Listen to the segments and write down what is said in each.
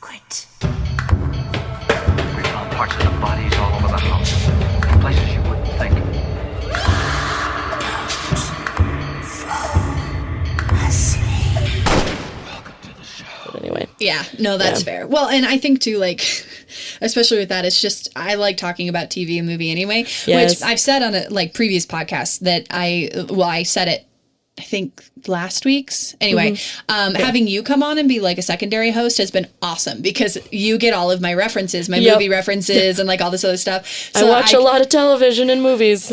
secret. We found parts of the bodies all over the house, in places you wouldn't think. Welcome to the show. But anyway. Yeah, no, that's fair. Well, and I think too, like, especially with that, it's just, I like talking about TV and movie anyway, Yes. which I've said on a like previous podcast that I said it, I think last week's. Anyway, having you come on and be like a secondary host has been awesome because you get all of my references, my movie references and like all this other stuff. So I watch a lot of television and movies.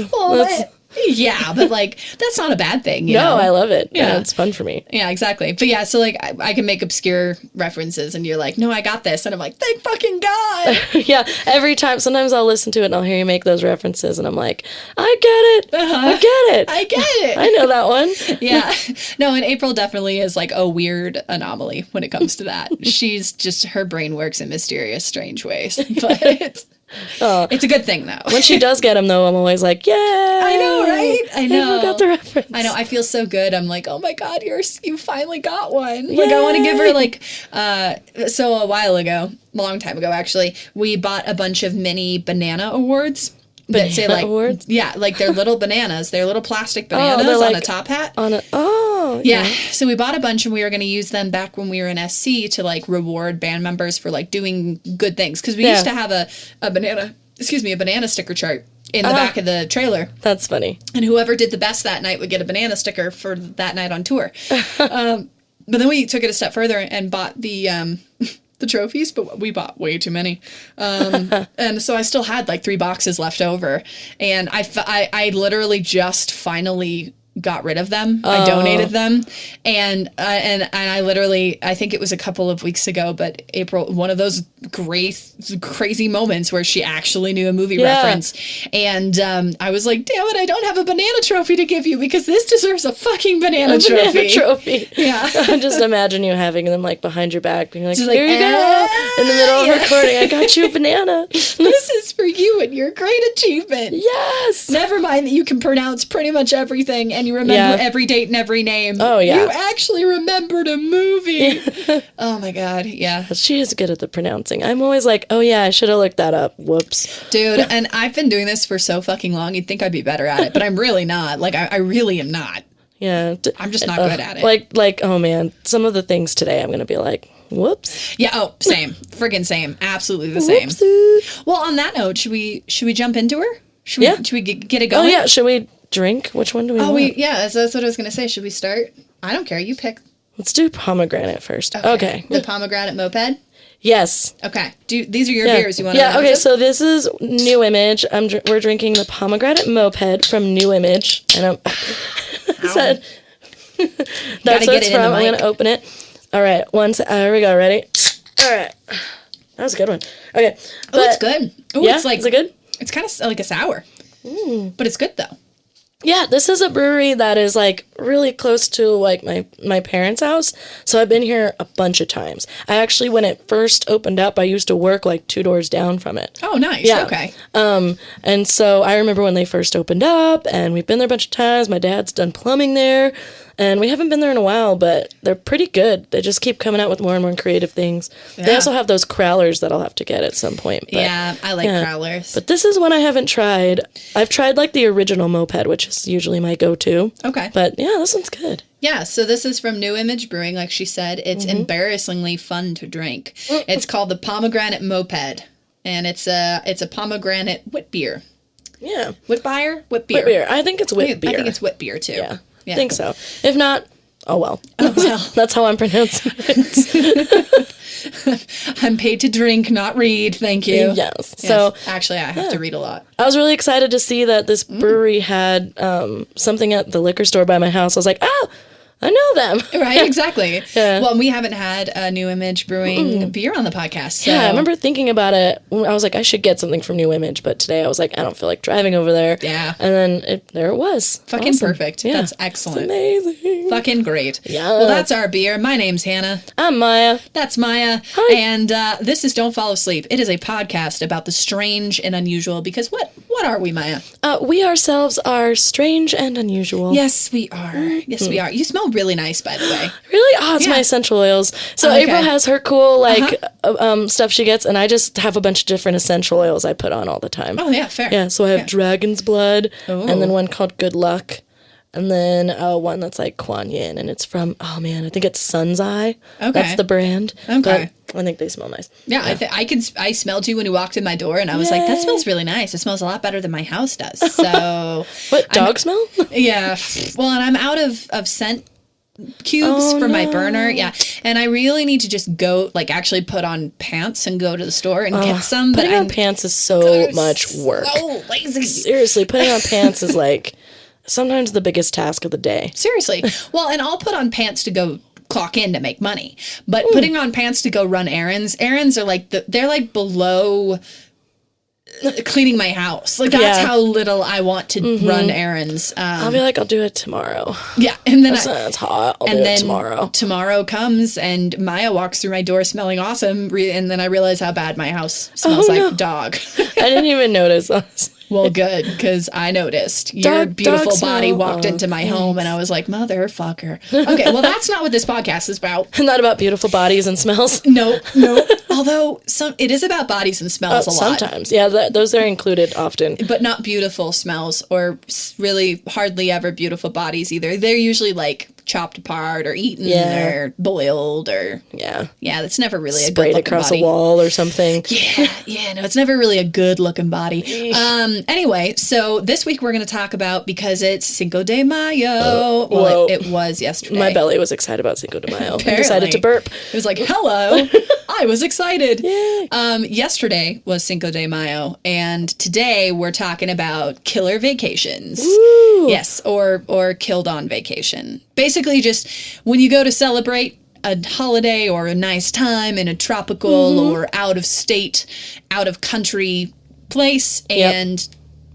Yeah, but like, that's not a bad thing, you No, know? I love it. Yeah. Yeah, it's fun for me. Yeah, exactly. But yeah, so like I can make obscure references and you're like, no, I got this. And I'm like, thank fucking God. Yeah, every time. Sometimes I'll listen to it and I'll hear you make those references and I'm like, I get it. I get it. I get it. I know that one. Yeah. No, and April definitely is like a weird anomaly when it comes to that. She's just, her brain works in mysterious, strange ways. But it's a good thing though. When she does get them though, I'm always like, yeah. I know, right? I know. I forgot the reference. I know. I feel so good. I'm like, oh my God, you finally got one. Like, I want to give her like, so a while ago, long time ago, actually, we bought a bunch of mini banana awards. That say like, awards? Yeah, like they're little bananas. They're little plastic bananas on like a top hat. Yeah. So we bought a bunch and we were going to use them back when we were in SC to like reward band members for like doing good things. Because we used to have a banana sticker chart in the back of the trailer. That's funny. And whoever did the best that night would get a banana sticker for that night on tour. But then we took it a step further and bought the trophies, but we bought way too many. And so I still had like 3 boxes left over. And I literally just finally got rid of them. I donated them. And I literally, I think it was a couple of weeks ago, but April, one of those crazy moments where she actually knew a movie reference. And I was like, damn it, I don't have a banana trophy to give you because this deserves a fucking banana trophy. Yeah. I just imagine you having them like behind your back, being like, Just here you go. In the middle of recording, I got you a banana. This is for you and your great achievement. Yes. Never mind that you can pronounce pretty much everything and you remember every date and every name. Oh, yeah. You actually remembered a movie. Oh, my God. Yeah. She is good at the pronouncing. I'm always like, oh, yeah, I should have looked that up. Whoops. Dude, and I've been doing this for so fucking long, you'd think I'd be better at it, but I'm really not. Like, I really am not. Yeah. I'm just not good at it. Like, oh, man, some of the things today I'm going to be like, whoops. Yeah, oh, same. Friggin' same. Absolutely the same. Whoopsie. Well, on that note, should we jump into her? Should we get it going? Oh, yeah. Should we drink? Which one do we want? That's what I was going to say. Should we start? I don't care. You pick. Let's do pomegranate first. Okay. The pomegranate moped? Yes. Okay. These are your beers. You want to? Yeah. Okay. So this is New Image. We're drinking the pomegranate moped from New Image, and I'm said that's what it's from. I'm gonna open it. All right. Here we go. Ready? All right. That was a good one. Okay. Oh, it's good. Oh, yeah? It's like, is it good? It's kind of like a sour, but it's good though. Yeah, this is a brewery that is like really close to like my parents' house. So I've been here a bunch of times. I actually, when it first opened up, I used to work like 2 doors down from it. Oh, nice. Yeah. Okay. And so I remember when they first opened up, and we've been there a bunch of times. My dad's done plumbing there, and we haven't been there in a while, but they're pretty good. They just keep coming out with more and more creative things. Yeah. They also have those crowlers that I'll have to get at some point. But, yeah, I like crowlers. But this is one I haven't tried. I've tried like the original moped, which is usually my go-to. Okay. But yeah, this one's good. Yeah, so this is from New Image Brewing, like she said. It's embarrassingly fun to drink. It's called the Pomegranate Moped, and it's a pomegranate wit beer. Yeah. Wit beer? Wit beer. Wit beer. I think it's wit beer. I think it's wit beer, too. Yeah. I think so. If not, oh well. Oh, well. That's how I'm pronouncing it. I'm paid to drink, not read. Thank you. Yes. So actually, I have to read a lot. I was really excited to see that this brewery had something at the liquor store by my house. I was like, oh, I know them. Right, exactly. Yeah. Well, we haven't had a New Image Brewing beer on the podcast. So. Yeah, I remember thinking about it. I was like, I should get something from New Image, but today I was like, I don't feel like driving over there. Yeah. And then there it was. Fucking awesome. Perfect. Yeah. That's excellent. It's amazing. Fucking great. Yeah. Well, that's our beer. My name's Hannah. I'm Maya. That's Maya. Hi. And this is Don't Fall Asleep. It is a podcast about the strange and unusual because what What are we, Maya? We ourselves are strange and unusual. Yes, we are. Yes, we are. You smell really nice, by the way. Really? Oh, it's Yeah. my essential oils. So Okay. April has her cool, stuff she gets, and I just have a bunch of different essential oils I put on all the time. Oh, yeah, fair. Yeah, so I have dragon's blood, Ooh. and then one called Good Luck, and then one that's like Kuan Yin, and it's from, I think it's Sun's Eye. Okay. That's the brand. Okay. But I think they smell nice. Yeah, I smelled you when you walked in my door, and I was like, that smells really nice. It smells a lot better than my house does. So, What, dog smell? yeah. Well, and I'm out of scent cubes for my burner. Yeah. And I really need to just go, like, actually put on pants and go to the store and get some. Putting on pants is so much work. So lazy. Seriously, putting on pants is like sometimes the biggest task of the day. Seriously. Well, and I'll put on pants to go clock in to make money. But putting on pants to go run errands are like, they're like below cleaning my house. Like, that's how little I want to run errands. I'll be like, I'll do it tomorrow. Yeah. And then It's hot. I'll do it tomorrow. Tomorrow comes and Maya walks through my door smelling awesome. And then I realize how bad my house smells like dog. I didn't even notice, honestly. Well, good, because I noticed your Dog beautiful body smell. walked into my home, and I was like, motherfucker. Okay, well, that's not what this podcast is about. Not about beautiful bodies and smells. No. Although it is about bodies and smells a lot. Sometimes. Yeah, those are included often. But not beautiful smells, or really hardly ever beautiful bodies either. They're usually like chopped apart or eaten or boiled or that's never really a good Sprayed looking across body. a wall or something. No, it's never really a good looking body. Anyway, so this week we're going to talk about, because it's Cinco de Mayo. Well, it was yesterday. My belly was excited about Cinco de Mayo. I Apparently. decided to burp. It was like, hello. I was excited. Yay. Yesterday was Cinco de Mayo, and today we're talking about killer vacations. Woo. Yes, or killed on vacation. Basically, just when you go to celebrate a holiday or a nice time in a tropical or out of state, out of country place, and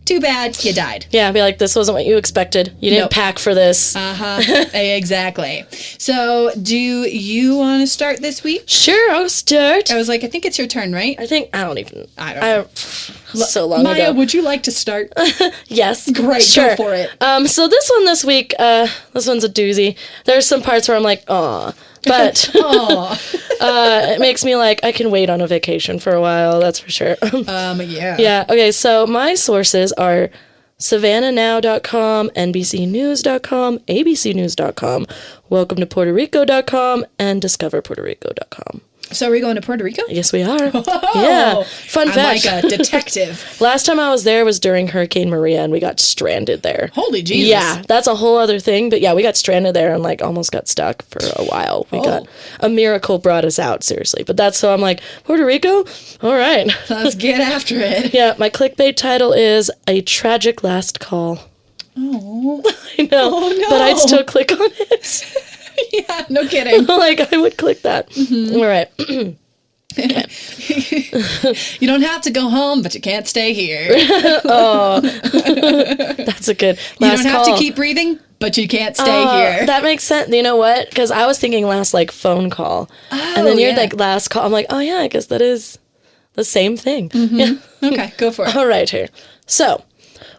too bad you died. Yeah, I'd be like, this wasn't what you expected. You didn't pack for this. Exactly. So, do you want to start this week? Sure, I'll start. I was like, I think it's your turn, right? I don't know. So long Maya, ago. would you like to start? Yes. Great, sure. go for it. So this week, this one's a doozy. There's some parts where I'm like, aw. But it makes me like, I can wait on a vacation for a while, that's for sure. Yeah. Yeah, okay, so my sources are SavannahNow.com, NBCNews.com, ABCNews.com, WelcomeToPuerto.Rico.com, and DiscoverPuertoRico.com. So are we going to Puerto Rico? Yes, we are. Yeah. Fun I'm fact. like a detective. Last time I was there was during Hurricane Maria, and we got stranded there. Holy Jesus. Yeah, that's a whole other thing. But yeah, we got stranded there and like almost got stuck for a while. We got a miracle brought us out, seriously. But that's so I'm like, Puerto Rico? All right. Let's get after it. Yeah, my clickbait title is A Tragic Last Call. Oh. I know. Oh, no. But I'd still click on it. Yeah, no kidding. Like, I would click that. All right. You don't have to go home, but you can't stay here. That's a good You last don't have call. to keep breathing, but you can't stay here. That makes sense. You know what? Because I was thinking last, like, phone call. And then you're like, last call. I'm like, oh, yeah, I guess that is the same thing. Yeah. Okay, go for it. All right, here. So,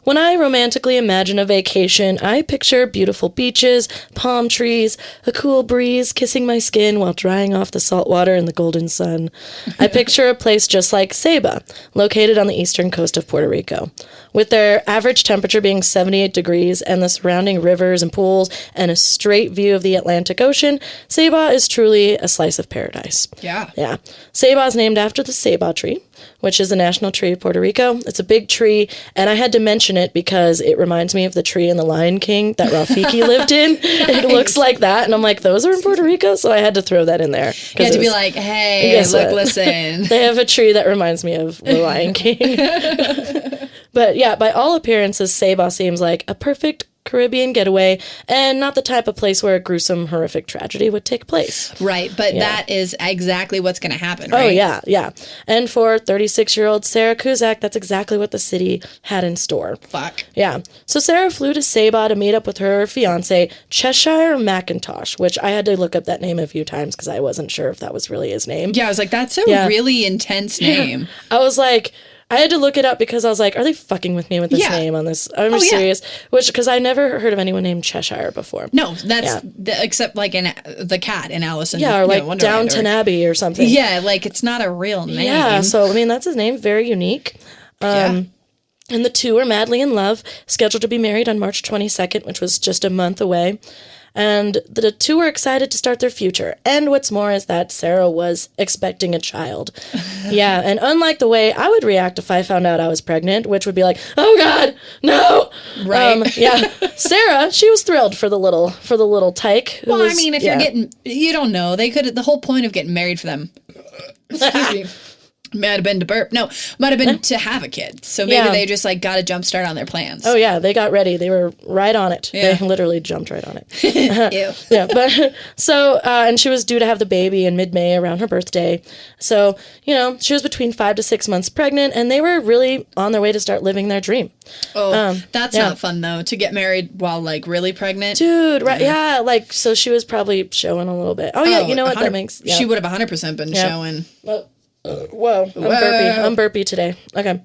when I romantically imagine a vacation, I picture beautiful beaches, palm trees, a cool breeze kissing my skin while drying off the salt water in the golden sun. I picture a place just like Ceiba, located on the eastern coast of Puerto Rico. With their average temperature being 78 degrees and the surrounding rivers and pools and a straight view of the Atlantic Ocean, Ceiba is truly a slice of paradise. Yeah. Yeah. Ceiba is named after the ceiba tree, which is the national tree of Puerto Rico. It's a big tree, and I had to mention it because it reminds me of the tree in The Lion King that Rafiki lived in. It looks like that, and I'm like, those are in Puerto Rico? So I had to throw that in there. You had to be like, hey, Guess look, what? listen. They have a tree that reminds me of The Lion King. But yeah, by all appearances, Ceiba seems like a perfect Caribbean getaway and not the type of place where a gruesome, horrific tragedy would take place. Right, but that is exactly what's going to happen, right? Oh, yeah, yeah. And for 36-year-old Sarah Kuzak, that's exactly what the city had in store. Fuck. Yeah. So Sarah flew to Ceiba to meet up with her fiance, Cheshire McIntosh, which I had to look up that name a few times because I wasn't sure if that was really his name. Yeah, I was like, that's a really intense name. I was like, I had to look it up because I was like, are they fucking with me with this name on this? I'm serious. Because I never heard of anyone named Cheshire before. No, that's except like in the cat in Alice in or like Downton Abbey or something. Yeah, like it's not a real name. Yeah, so I mean that's his name, very unique. And the two are madly in love, scheduled to be married on March 22nd, which was just a month away. And the two were excited to start their future. And what's more is that Sarah was expecting a child. Yeah, and unlike the way I would react if I found out I was pregnant, which would be like, oh God, no! Right. Sarah, she was thrilled for the little tyke. Well, I mean, if you're getting, you don't know, they could, the whole point of getting married for them, excuse me, might have been to burp. No, might have been to have a kid. So maybe they just like got a jump start on their plans. Oh yeah, they got ready. They were right on it. Yeah. They literally jumped right on it. Ew. Yeah, but so and she was due to have the baby in mid-May around her birthday. So, she was between 5 to 6 months pregnant, and they were really on their way to start living their dream. Oh, that's not fun though, to get married while like really pregnant. Dude, right? Yeah, like so she was probably showing a little bit. Oh yeah, you know what that makes? Yeah. She would have 100% been showing. Whoa, I'm burpy today. Okay.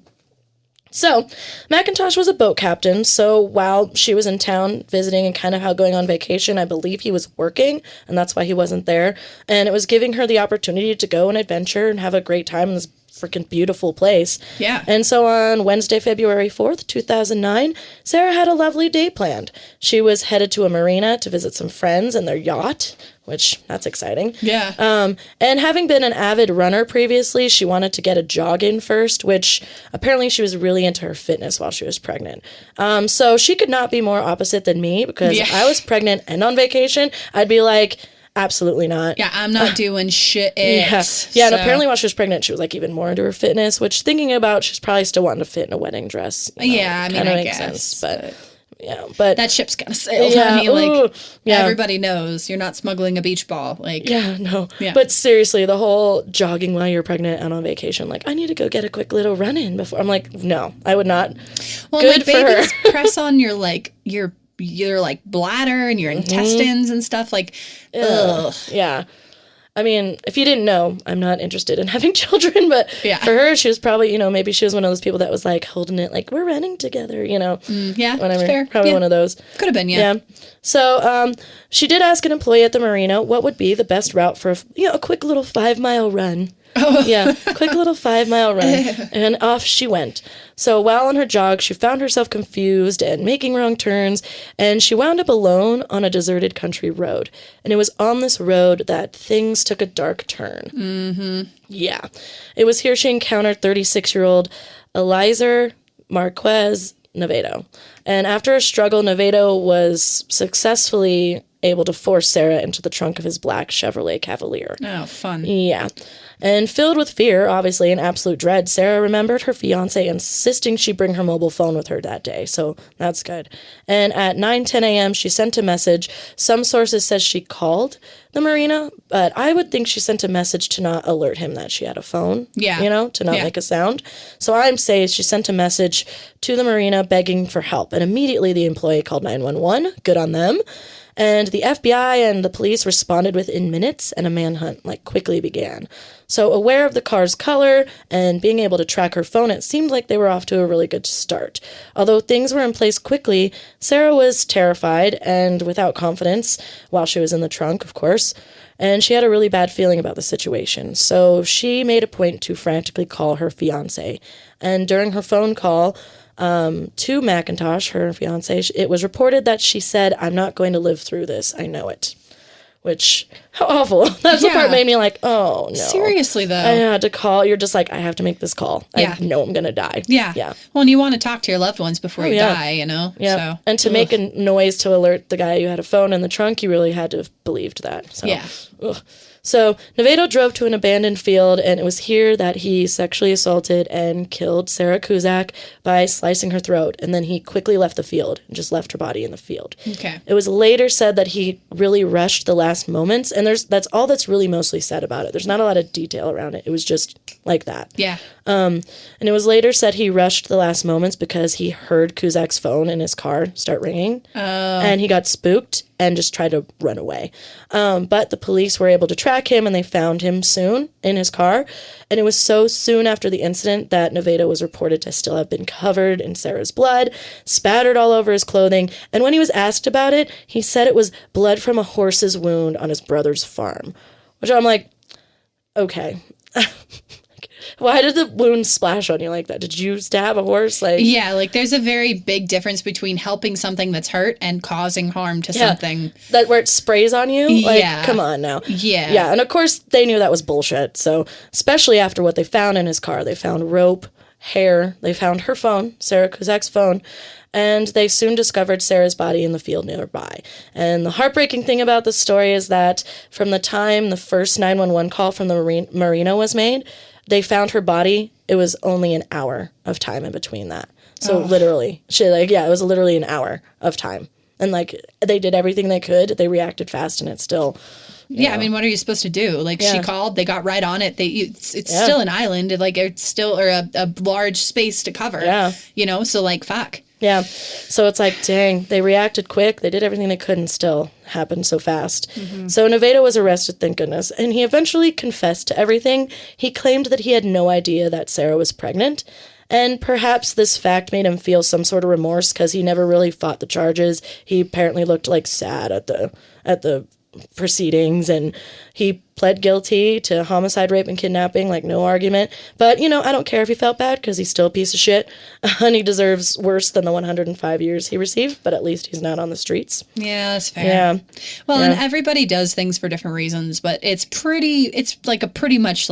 So, McIntosh was a boat captain, so while she was in town visiting and kind of going on vacation, I believe he was working, and that's why he wasn't there. And it was giving her the opportunity to go and adventure and have a great time in this freaking beautiful place. Yeah. And so on Wednesday, February 4th, 2009, Sarah had a lovely day planned. She was headed to a marina to visit some friends and their yacht, which that's exciting. Yeah. And having been an avid runner previously, she wanted to get a jog in first, which apparently she was really into her fitness while she was pregnant. So she could not be more opposite than me, because if I was pregnant and on vacation, I'd be like, absolutely not. Yeah, I'm not doing shit. Yeah, and apparently while she was pregnant, she was like even more into her fitness, which thinking about, she's probably still wanting to fit in a wedding dress. Yeah, I mean, I makes guess. sense, but... Yeah, but that ship's kind of sailed, honey. Like, yeah. Everybody knows you're not smuggling a beach ball. Like, no. Yeah. But seriously, the whole jogging while you're pregnant and on vacation, like, I need to go get a quick little run in before. I'm like, no, I would not. Well, good like, for babies her. press on your like bladder and your intestines and stuff. Like, ugh. Yeah. I mean, if you didn't know, I'm not interested in having children, but yeah. For her, she was probably, maybe she was one of those people that was like holding it, like, we're running together, Yeah, whatever. fair. Probably one of those. Could have been, yeah. So, she did ask an employee at the marina what would be the best route for, a quick little 5-mile run. Oh. Yeah, quick little 5-mile run. And off she went. So while on her jog, she found herself confused and making wrong turns, and she wound up alone on a deserted country road. And it was on this road that things took a dark turn. Mm-hmm. Yeah. It was here she encountered 36-year-old Eliezer Marquez Navedo. And after a struggle, Navedo was successfully able to force Sarah into the trunk of his black Chevrolet Cavalier. Oh, fun. Yeah. And filled with fear, obviously, and absolute dread, Sarah remembered her fiancé insisting she bring her mobile phone with her that day, so that's good. And at 9:10 a.m., she sent a message. Some sources says she called the marina, but I would think she sent a message to not alert him that she had a phone, to not make a sound. So I'm saying she sent a message to the marina begging for help, and immediately the employee called 911. Good on them. And the FBI and the police responded within minutes, and a manhunt quickly began. So aware of the car's color and being able to track her phone, it seemed like they were off to a really good start. Although things were in place quickly, Sarah was terrified and without confidence while she was in the trunk, of course, and she had a really bad feeling about the situation. So she made a point to frantically call her fiancé. And during her phone call to McIntosh, her fiancé, it was reported that she said, "I'm not going to live through this. I know it." Which, how awful. That's the part made me like, oh, no. Seriously, though. I had to call. You're just like, I have to make this call. Yeah. I know I'm going to die. Yeah. Well, and you want to talk to your loved ones before you die, Yeah. So, and to make a noise to alert the guy who had a phone in the trunk, you really had to have believed that. So, yeah. Ugh. So Navedo drove to an abandoned field, and it was here that he sexually assaulted and killed Sarah Cusack by slicing her throat, and then he quickly left the field and just left her body in the field. Okay. It was later said that he really rushed the last moments, and that's all that's really mostly said about it. There's not a lot of detail around it. It was just like that. Yeah. And it was later said he rushed the last moments because he heard Cusack's phone in his car start ringing, and he got spooked and just tried to run away. But the police were able to track him, and they found him soon in his car. And it was so soon after the incident that Nevada was reported to still have been covered in Sarah's blood, spattered all over his clothing. And when he was asked about it, he said it was blood from a horse's wound on his brother's farm. Which I'm like, okay. Why did the wound splash on you like that? Did you stab a horse? Yeah, like there's a very big difference between helping something that's hurt and causing harm to something. That where it sprays on you? Yeah. Come on now. Yeah. Yeah, and of course they knew that was bullshit. So, especially after what they found in his car. They found rope, hair, they found her phone, Sarah Kuzak's phone, and they soon discovered Sarah's body in the field nearby. And the heartbreaking thing about this story is that from the time the first 911 call from the marina was made, they found her body. It was only an hour of time in between that. So literally, it was literally an hour of time. And they did everything they could. They reacted fast, and it's still. Yeah, I mean, what are you supposed to do? She called, they got right on it. It's still an island, it's still a large space to cover. Yeah, so fuck. Yeah, so it's dang, they reacted quick. They did everything they could, and still happened so fast. Mm-hmm. So Nevada was arrested, thank goodness, and he eventually confessed to everything. He claimed that he had no idea that Sarah was pregnant, and perhaps this fact made him feel some sort of remorse because he never really fought the charges. He apparently looked sad at the proceedings, and he pled guilty to homicide, rape, and kidnapping, no argument. But, I don't care if he felt bad, because he's still a piece of shit, and he deserves worse than the 105 years he received, but at least he's not on the streets. Yeah, that's fair. Yeah. Well, and everybody does things for different reasons, but it's a pretty much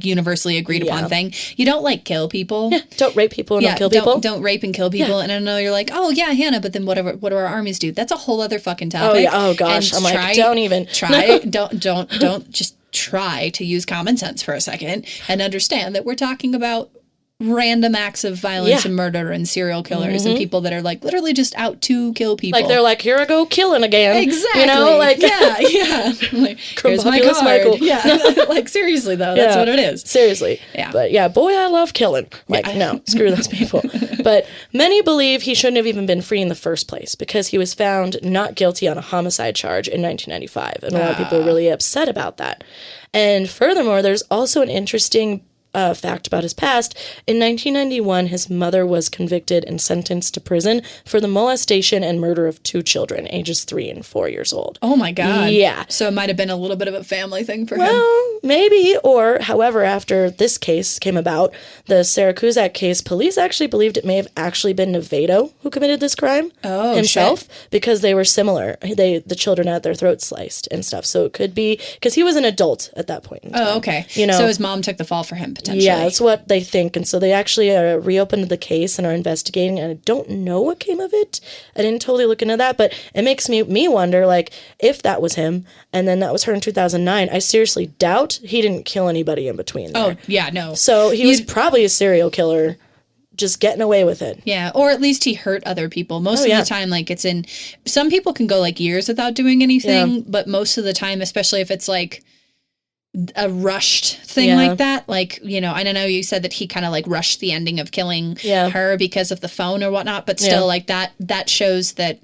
universally agreed upon thing. You don't kill people. Yeah, don't rape people and don't kill people. Don't rape and kill people. Yeah. And I know you're oh yeah, Hannah, but then what do our armies do? That's a whole other fucking topic. Oh yeah, oh gosh. And I'm don't even try. Don't just try to use common sense for a second and understand that we're talking about random acts of violence and murder and serial killers and people that are literally just out to kill people. They're here I go killing again. Exactly. Yeah. Here's my card. Michael. Yeah. Seriously though, that's what it is. Seriously. Yeah. But yeah, boy, I love killing. No, screw those people. But many believe he shouldn't have even been free in the first place because he was found not guilty on a homicide charge in 1995. And a lot of people are really upset about that. And furthermore, there's also an interesting fact about his past. In 1991, his mother was convicted and sentenced to prison for the molestation and murder of 2 children, ages 3 and 4 years old. Oh my God. Yeah. So it might have been a little bit of a family thing for him. Well, maybe. Or, however, after this case came about, the Sarah Kuzak case, police actually believed it may have actually been Nevado who committed this crime himself, because they were similar. The children had their throats sliced and stuff. So it could be, because he was an adult at that point in time. Oh, okay. So his mom took the fall for him, potentially. Yeah, that's what they think. And so they actually reopened the case and are investigating. And I don't know what came of it. I didn't totally look into that. But it makes me wonder, if that was him and then that was her in 2009, I seriously doubt he didn't kill anybody in between there. Oh, yeah, no. So he was probably a serial killer, just getting away with it. Yeah, or at least he hurt other people. Most of the time, some people can go years without doing anything, but most of the time, especially if it's a rushed thing like that, I don't know, you said that he kind of rushed the ending of killing her because of the phone or whatnot, but still that shows that,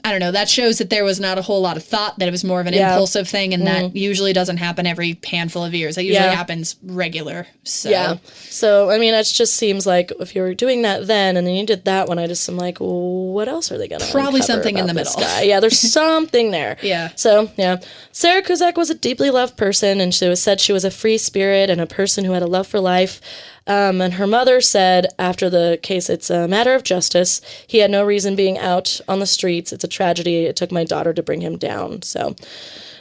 I don't know, that shows that there was not a whole lot of thought, that it was more of an impulsive thing, and that usually doesn't happen every handful of years. That usually happens regular. So. Yeah. So, I mean, it just seems if you were doing that then, and then you did that one, I just am what else are they going to Probably something in the middle. Guy? Yeah, there's something there. Yeah. So, yeah. Sarah Kuzak was a deeply loved person, and she was said she was a free spirit and a person who had a love for life. And her mother said after the case, it's a matter of justice. He had no reason being out on the streets. It's a tragedy. It took my daughter to bring him down. So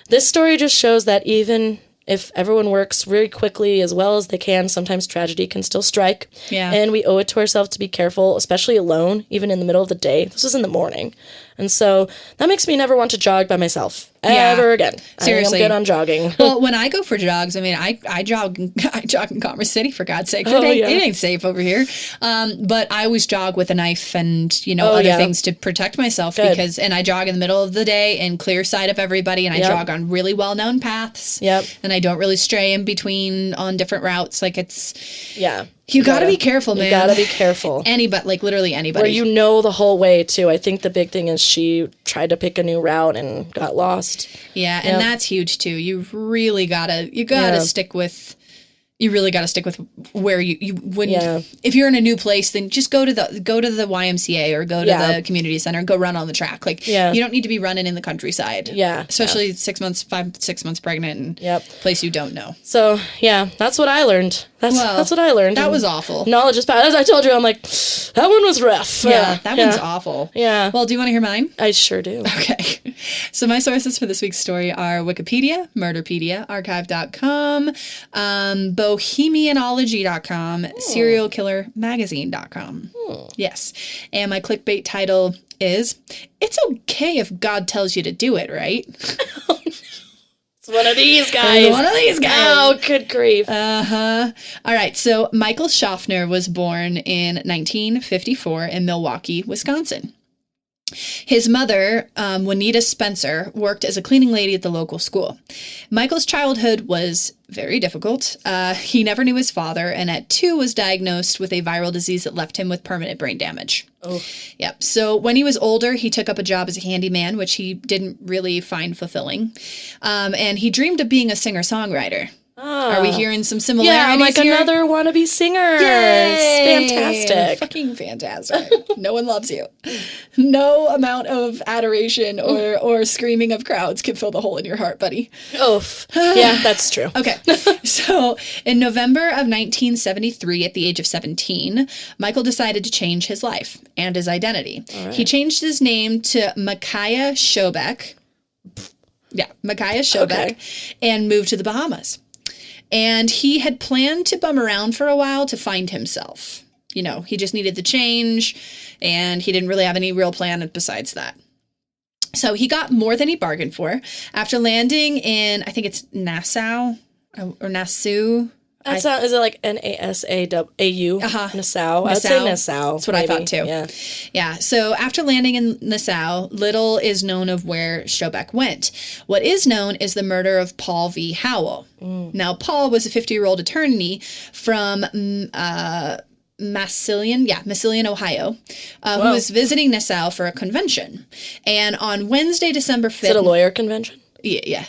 this story just shows that even if everyone works very quickly as well as they can, sometimes tragedy can still strike. Yeah. And we owe it to ourselves to be careful, especially alone, even in the middle of the day. This was in the morning. And so that makes me never want to jog by myself ever again. Seriously. I'm good on jogging. Well, when I go for jogs, I mean, I jog in Commerce City, for God's sake. It ain't safe over here. But I always jog with a knife and, other things to protect myself and I jog in the middle of the day in clear sight of everybody, and I jog on really well-known paths. Yep. And I don't really stray in between on different routes. You gotta be careful, man. You gotta be careful. Anybody, like literally anybody. Where you know the whole way, too. I think the big thing is she tried to pick a new route and got lost. Yeah, and that's huge, too. You really gotta stick with... You really got to stick with where you wouldn't. If you're in a new place, then just go to the YMCA or go to the community center and go run on the track. Like you don't need to be running in the countryside. Yeah, especially 6 months, 6 months pregnant and place you don't know. So that's what I learned. That's what I learned. That was awful. Knowledge is power. As I told you, I'm like, that one was rough. Yeah, that one's awful. Yeah. Well, do you want to hear mine? I sure do. Okay. So my sources for this week's story are Wikipedia, Murderpedia, Archive.com, Bohemianology.com, SerialKillerMagazine.com. Yes. And my clickbait title is, "It's okay if God tells you to do it, right?" It's one of these guys. Oh, good grief. Uh-huh. All right. So Michael Schaffner was born in 1954 in Milwaukee, Wisconsin. His mother, Juanita Spencer, worked as a cleaning lady at the local school. Michael's childhood was very difficult. He never knew his father, and at 2 was diagnosed with a viral disease that left him with permanent brain damage. Oh. Yep. So when he was older, he took up a job as a handyman, which he didn't really find fulfilling. And he dreamed of being a singer-songwriter. Oh. Are we hearing some similarities? Yeah, I'm like here? Another wannabe singer. Yay! Fantastic. Fucking fantastic. No one loves you. No amount of adoration or screaming of crowds can fill the hole in your heart, buddy. Oof. Yeah, that's true. Okay. So in November of 1973, at the age of 17, Michael decided to change his life and his identity. Right. He changed his name to Micaiah Schobeck. Yeah, Micaiah Schobeck, and moved to the Bahamas. And he had planned to bum around for a while to find himself. You know, he just needed the change, and he didn't really have any real plan besides that. So he got more than he bargained for. After landing in, I think it's Nassau, or Nassau. Is it like N-A-S-A-U? Nassau. I would say Nassau. That's what I thought too. Yeah. So after landing in Nassau, little is known of where Schobeck went. What is known is the murder of Paul V. Howell. Now, Paul was a 50-year-old attorney from Massillon, Ohio, who was visiting Nassau for a convention. And on Wednesday, December 5th... Is it a lawyer convention? Yeah.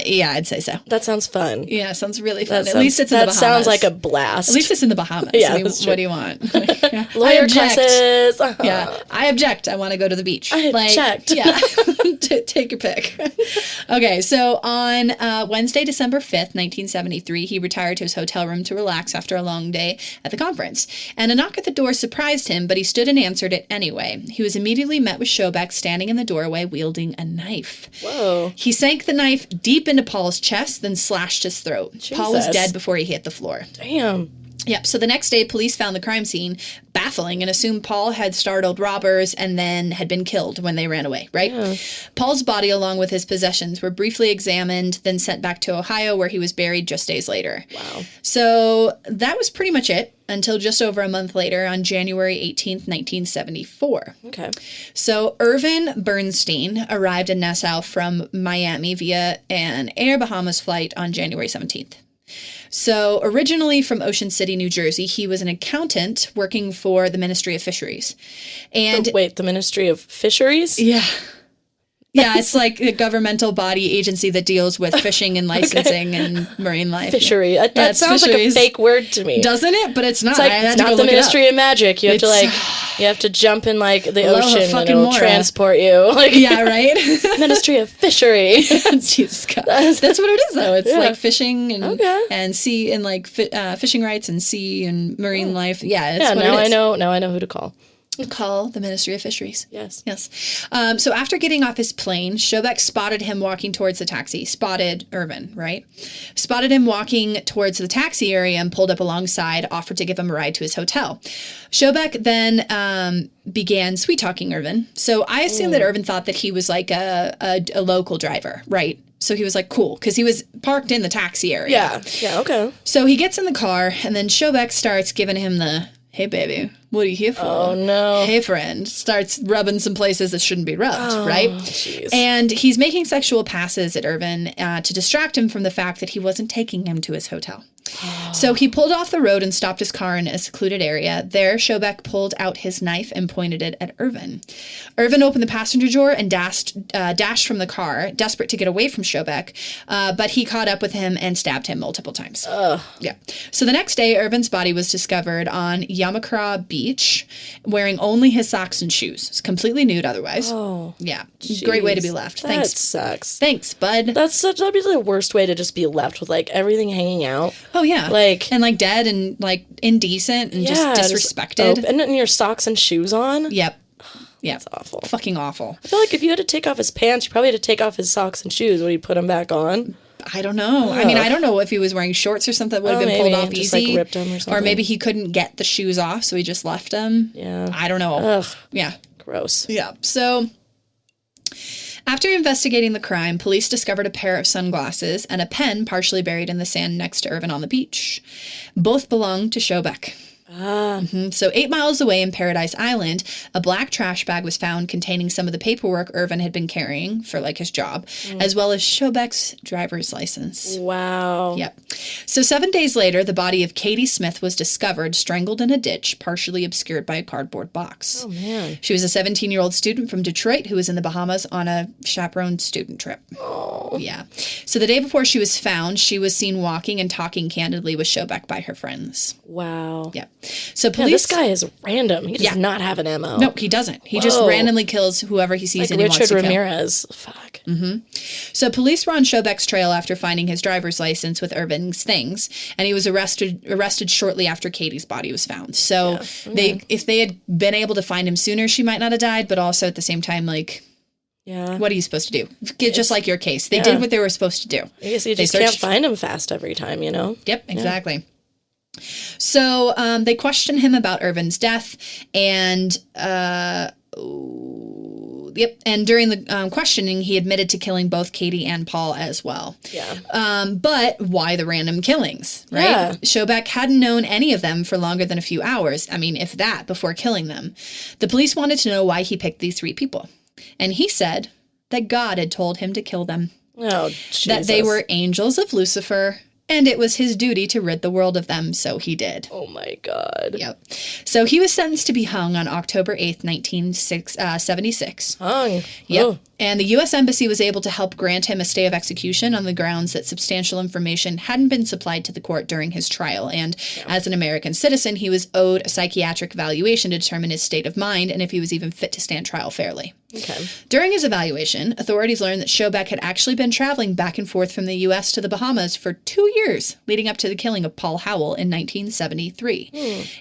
Yeah, I'd say so. That sounds fun. Yeah, sounds really fun. At least it's in the Bahamas. That sounds like a blast. At least it's in the Bahamas. Yeah, I mean, what do you want? Lawyer classes. Yeah, I object. I want to go to the beach. I object. Yeah, take your pick. Okay, so on Wednesday, December 5th, 1973, he retired to his hotel room to relax after a long day at the conference. And a knock at the door surprised him, but he stood and answered it anyway. He was immediately met with Schobeck standing in the doorway wielding a knife. Whoa. He sank the knife deep into Paul's chest, then slashed his throat. Jesus. Paul was dead before he hit the floor. Damn. Yep. So the next day, police found the crime scene baffling and assumed Paul had startled robbers and then had been killed when they ran away, right? Yeah. Paul's body, along with his possessions, were briefly examined, then sent back to Ohio, where he was buried just days later. Wow. So that was pretty much it until just over a month later on January 18th, 1974. Okay. So Irvin Bernstein arrived in Nassau from Miami via an Air Bahamas flight on January 17th. So originally from Ocean City, New Jersey, he was an accountant working for the Ministry of Fisheries. And the Ministry of Fisheries? Yeah. Yeah, it's like a governmental body agency that deals with fishing and licensing and marine life. Fishery. Yeah. That sounds fisheries. Like a fake word to me. Doesn't it? But it's not. It's not the Ministry of Magic. You have to jump in like the ocean and it'll transport you. Yeah, right? Ministry of Fishery. Jesus God. That's what it is though. It's like fishing and sea and like fishing rights and sea and marine life. Yeah, it's what it is. Now I know who to call. Call the Ministry of Fisheries. Yes. So after getting off his plane, Schobeck spotted him walking towards the taxi. Spotted Irvin, right? Spotted him walking towards the taxi area and pulled up alongside, offered to give him a ride to his hotel. Schobeck then began sweet-talking Irvin. So I assume that Irvin thought that he was like a local driver, right? So he was like, cool, because he was parked in the taxi area. Yeah, okay. So he gets in the car, and then Schobeck starts giving him the, hey, baby, what are you here for? Oh, no. Hey, friend. Starts rubbing some places that shouldn't be rubbed, right? Geez. And he's making sexual passes at Irvin to distract him from the fact that he wasn't taking him to his hotel. So he pulled off the road and stopped his car in a secluded area. There, Schobeck pulled out his knife and pointed it at Irvin. Irvin opened the passenger door and dashed from the car, desperate to get away from Schobeck, but he caught up with him and stabbed him multiple times. Yeah. So the next day, Irvin's body was discovered on Yamakra Beach, wearing only his socks and shoes. He's completely nude otherwise. Oh. Yeah. Jeez. Great way to be left. That Thanks. sucks. Thanks, bud. That'd be the worst way to just be left with, like, everything hanging out. Oh, yeah. And, like, dead and, like, indecent and just disrespected. And then your socks and shoes on. Yep. Yeah. That's awful. Fucking awful. I feel like if you had to take off his pants, you probably had to take off his socks and shoes. Would he put them back on? I don't know. I mean, I don't know if he was wearing shorts or something that would have been pulled off just, easy. like, ripped them or something. Or maybe he couldn't get the shoes off, so he just left them. Yeah. I don't know. Ugh. Yeah. Gross. Yeah. So after investigating the crime, police discovered a pair of sunglasses and a pen partially buried in the sand next to Irvin on the beach. Both belonged to Schobeck. So 8 miles away in Paradise Island, a black trash bag was found containing some of the paperwork Irvin had been carrying for, like, his job, as well as Schobeck's driver's license. Wow. Yep. So 7 days later, the body of Katie Smith was discovered, strangled in a ditch, partially obscured by a cardboard box. Oh, man. She was a 17-year-old student from Detroit who was in the Bahamas on a chaperoned student trip. Oh. Yeah. So the day before she was found, she was seen walking and talking candidly with Schobeck by her friends. Wow. Yep. So Yeah, police... this guy is random. He does not have an MO. No, he doesn't. He just randomly kills whoever he sees Like and he wants Richard to kill. Ramirez. Fuck. So police were on Schobeck's trail after finding his driver's license with Irvin's things, and he was arrested shortly after Katie's body was found. So if they had been able to find him sooner, she might not have died, but also at the same time, like... Yeah. What are you supposed to do? Just like your case. They did what they were supposed to do. I guess you just can't find him fast every time, you know? Yep, exactly. Yeah. So they questioned him about Irvin's death, and and during the questioning, he admitted to killing both Katie and Paul as well. Yeah. But why the random killings, right? Yeah. Schobeck hadn't known any of them for longer than a few hours. I mean, if that, before killing them. The police wanted to know why he picked these 3 people. And he said that God had told him to kill them. Oh, Jesus. That they were angels of Lucifer, and it was his duty to rid the world of them, so he did. Oh, my God. Yep. So he was sentenced to be hung on October 8th, 1976. Hung. Yep. Oh. And the U.S. Embassy was able to help grant him a stay of execution on the grounds that substantial information hadn't been supplied to the court during his trial. And as an American citizen, he was owed a psychiatric evaluation to determine his state of mind and if he was even fit to stand trial fairly. Okay. During his evaluation, authorities learned that Schobeck had actually been traveling back and forth from the U.S. to the Bahamas for 2 years, leading up to the killing of Paul Howell in 1973.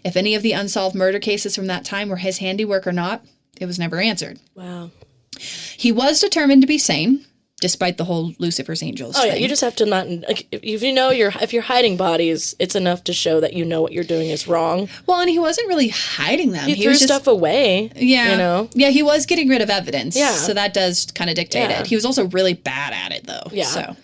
If any of the unsolved murder cases from that time were his handiwork or not, it was never answered. Wow. He was determined to be sane, despite the whole Lucifer's Angels Oh, thing. yeah, you just have to not... Like, if you know if you're hiding bodies, it's enough to show that you know what you're doing is wrong. Well, and he wasn't really hiding them. He threw was just, stuff away. Yeah. You know? Yeah, he was getting rid of evidence. Yeah. So that does kind of dictate it. He was also really bad at it, though. Yeah. So...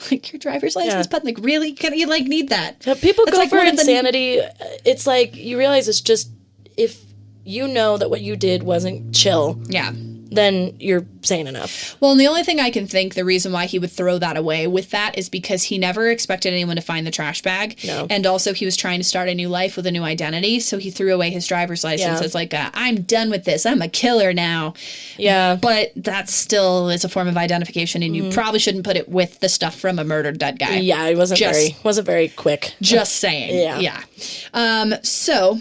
like, your driver's license button, like, really? Can you, like, need that? People That's go like for one of the- insanity. It's like, you realize it's just... If you know that what you did wasn't chill... Yeah. Then you're sane enough. Well, and the only thing I can think the reason why he would throw that away with that is because he never expected anyone to find the trash bag. No. And also he was trying to start a new life with a new identity. So he threw away his driver's license as like, I'm done with this. I'm a killer now. Yeah. But that still is a form of identification, and you probably shouldn't put it with the stuff from a murdered dead guy. Yeah, it wasn't very quick. Just saying. Yeah. So...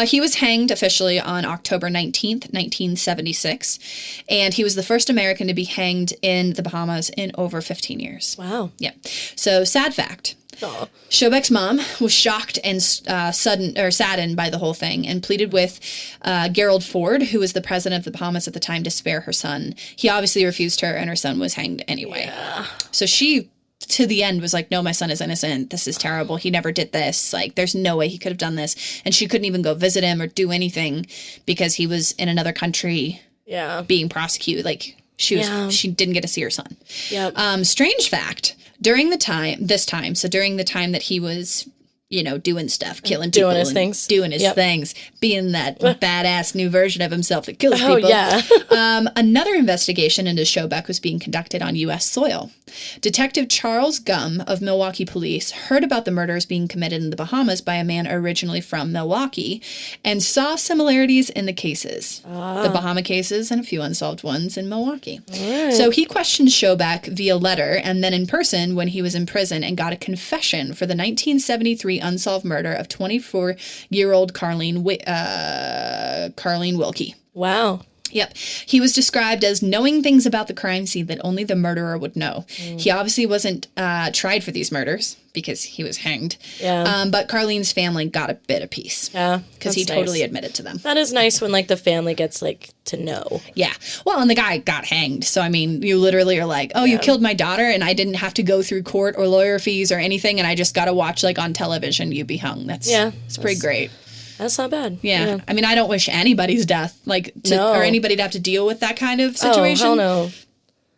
he was hanged officially on October 19th, 1976, and he was the first American to be hanged in the Bahamas in over 15 years. Wow. Yeah. So, sad fact. Aw. Schobeck's mom was shocked and saddened by the whole thing and pleaded with Gerald Ford, who was the president of the Bahamas at the time, to spare her son. He obviously refused her, and her son was hanged anyway. Yeah. So she... to the end was like, no, my son is innocent. This is terrible. He never did this. Like, there's no way he could have done this. And she couldn't even go visit him or do anything because he was in another country being prosecuted. Like, she didn't get to see her son. Yep. Strange fact, during the time that he was you know, doing stuff, killing people. Doing his things. Doing his things. Being that badass new version of himself that kills people. Oh, yeah. Another investigation into Schobeck was being conducted on U.S. soil. Detective Charles Gum of Milwaukee Police heard about the murders being committed in the Bahamas by a man originally from Milwaukee and saw similarities in the cases. The Bahama cases and a few unsolved ones in Milwaukee. Right. So he questioned Schobeck via letter and then in person when he was in prison and got a confession for the 1973 unsolved murder of 24-year-old Carlene Wilkie. Wow. Yep. He was described as knowing things about the crime scene that only the murderer would know. He obviously wasn't tried for these murders because he was hanged. Yeah. But Carlene's family got a bit of peace. Yeah. Because he that's totally nice. admitted to them. That is nice when, like, the family gets, like, to know. Yeah. Well, and the guy got hanged. So, I mean, you literally are like, oh, you killed my daughter and I didn't have to go through court or lawyer fees or anything. And I just got to watch, like, on television, you be hung. It's pretty great. That's not bad. Yeah. I mean, I don't wish anybody's death, like, or anybody to have to deal with that kind of situation. Oh, hell no.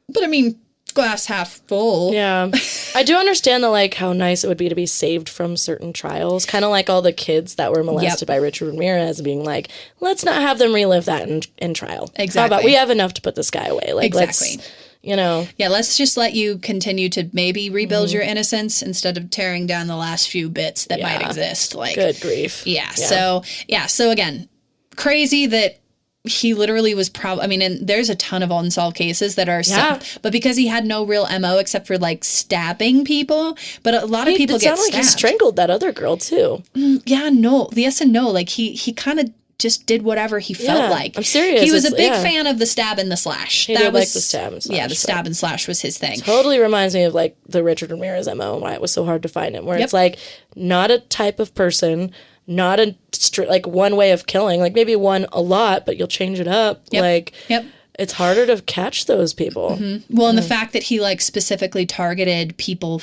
But I mean, glass half full. Yeah. I do understand how nice it would be to be saved from certain trials. Kind of like all the kids that were molested by Richard Ramirez being like, let's not have them relive that in trial. Exactly. How about we have enough to put this guy away? Like, exactly. Let's, you know. Yeah, let's just let you continue to maybe rebuild your innocence instead of tearing down the last few bits that might exist. Like, good grief. Yeah. So again, crazy that he literally was probably, I mean, and there's a ton of unsolved cases that are, but because he had no real MO except for like stabbing people, but a lot of people get stabbed. Like he strangled that other girl too. Yeah, no, yes and no. Like he kind of just did whatever he felt like. I'm serious. He was a big fan of the stab and the slash. He did like the stab and slash. Yeah, the stab and slash was his thing. Totally reminds me of like the Richard Ramirez MO, why it was so hard to find him, where it's like not a type of person, not a like one way of killing, like maybe one a lot, but you'll change it up. Like, it's harder to catch those people. Well, and the fact that he like specifically targeted people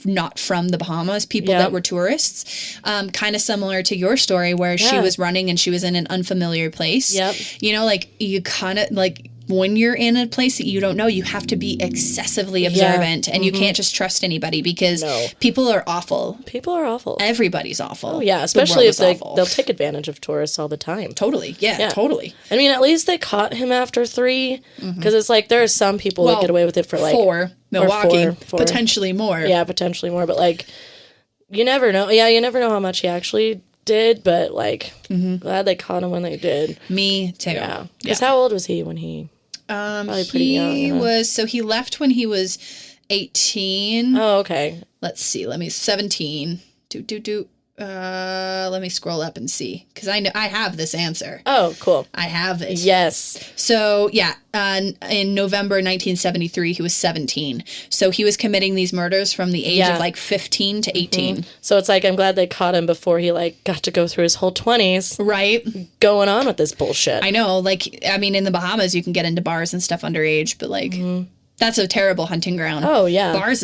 not from the Bahamas, people that were tourists, kind of similar to your story where she was running and she was in an unfamiliar place. You know, like you kind of like when you're in a place that you don't know, you have to be excessively observant and you can't just trust anybody because people are awful. People are awful. Everybody's awful. Oh, yeah. Especially if they'll take advantage of tourists all the time. Totally. Yeah, totally. I mean, at least they caught him after 3 because it's like there are some people that get away with it for like 4. Milwaukee, four. potentially more. Yeah, potentially more. But like, you never know. Yeah, you never know how much he actually did, but like, glad they caught him when they did. Me too. Yeah. Because how old was he when he... Probably pretty young. He was, so he left when he was 18. Oh, okay. Let's see. 17. Let me scroll up and see because I know I have this answer. Oh, cool. I have it. Yes. So yeah, in November 1973, he was 17. So he was committing these murders from the age of like 15 to 18. So it's like I'm glad they caught him before he like got to go through his whole 20s. Right. Going on with this bullshit. I know. Like, I mean, in the Bahamas, you can get into bars and stuff underage, but like. That's a terrible hunting ground. Oh, yeah. Bars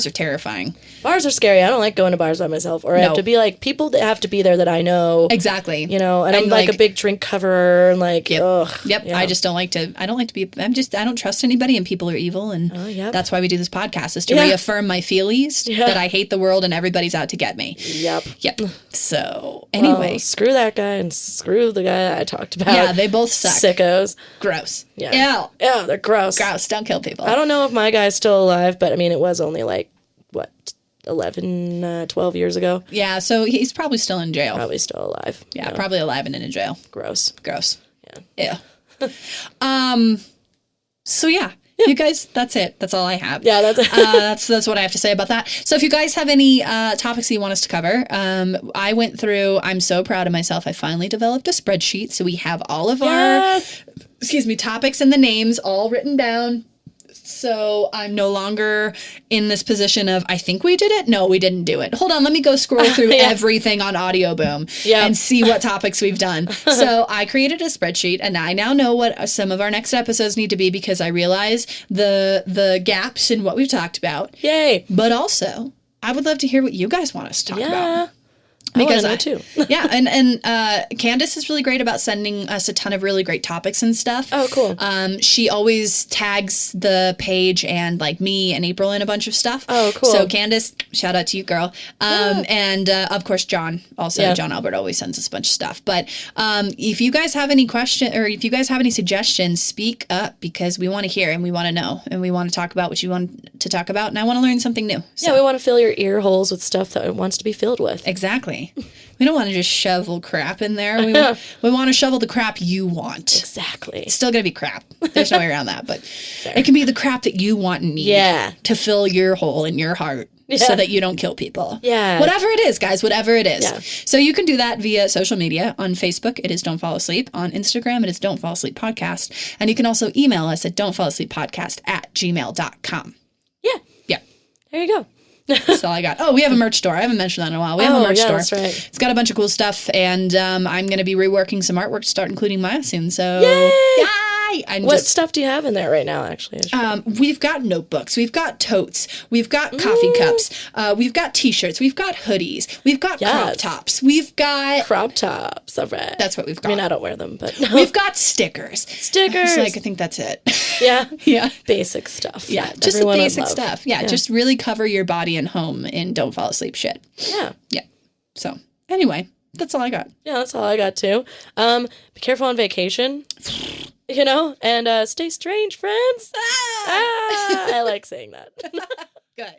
are terrifying. Bars are scary. I don't like going to bars by myself. Or I have to be like, people that have to be there that I know. Exactly. You know, and I'm like a big drink coverer and like, ugh. Yep. Yeah. I don't trust anybody and people are evil. And that's why we do this podcast is to reaffirm my feelings that I hate the world and everybody's out to get me. Yep. So anyway. Well, screw that guy and screw the guy I talked about. Yeah, they both suck. Sickos. Gross. Yeah. Ew. Yeah, they're gross. Gross. Don't kill people. I don't know if my guy's still alive, but I mean, it was only like, 12 years ago? Yeah, so he's probably still in jail. Probably still alive. Yeah, probably alive and in jail. Gross. Yeah. So yeah. You guys, that's it. That's all I have. Yeah, that's it. That's what I have to say about that. So if you guys have any topics you want us to cover, I went through, I'm so proud of myself. I finally developed a spreadsheet. So we have all of our, topics and the names all written down. So I'm no longer in this position of, I think we did it. No, we didn't do it. Hold on. Let me go scroll through everything on Audio Boom and see what topics we've done. So I created a spreadsheet and I now know what some of our next episodes need to be because I realize the gaps in what we've talked about. Yay. But also, I would love to hear what you guys want us to talk about. Because I too. Yeah, and Candace is really great about sending us a ton of really great topics and stuff. Oh, cool. She always tags the page and like me and April in a bunch of stuff. Oh, cool. So Candace, shout out to you, girl. And of course John. Also, John Albert always sends us a bunch of stuff. But if you guys have any question or if you guys have any suggestions, speak up because we want to hear and we want to know and we want to talk about what you want to talk about. And I want to learn something new. So. Yeah, we want to fill your ear holes with stuff that it wants to be filled with. Exactly. We don't want to just shovel crap in there. We want to shovel the crap you want. Exactly. It's still going to be crap. There's no way around that. But it can be the crap that you want and need to fill your hole in your heart so that you don't kill people. Yeah. Whatever it is, guys. Whatever it is. Yeah. So you can do that via social media. On Facebook, it is Don't Fall Asleep. On Instagram, it is Don't Fall Asleep Podcast. And you can also email us at don'tfallasleeppodcast@gmail.com. Yeah. Yeah. There you go. That's all I got. Oh, we have a merch store. I haven't mentioned that in a while. We have a merch store. That's right. It's got a bunch of cool stuff, and I'm going to be reworking some artwork to start including Maya soon. So, Yay! What stuff do you have in there right now, actually? We've got notebooks. We've got totes. We've got coffee cups. We've got T-shirts. We've got hoodies. We've got crop tops. We've got... Crop tops. All right. That's what we've got. I mean, I don't wear them, but... We've got stickers. Stickers! I think that's it. Yeah? Yeah. Basic stuff. Yeah, just the basic stuff. Yeah, just really cover your body and home in Don't Fall Asleep shit. Yeah. Yeah. So, anyway, that's all I got. Yeah, that's all I got, too. Be careful on vacation. And stay strange, friends. I like saying that. Good.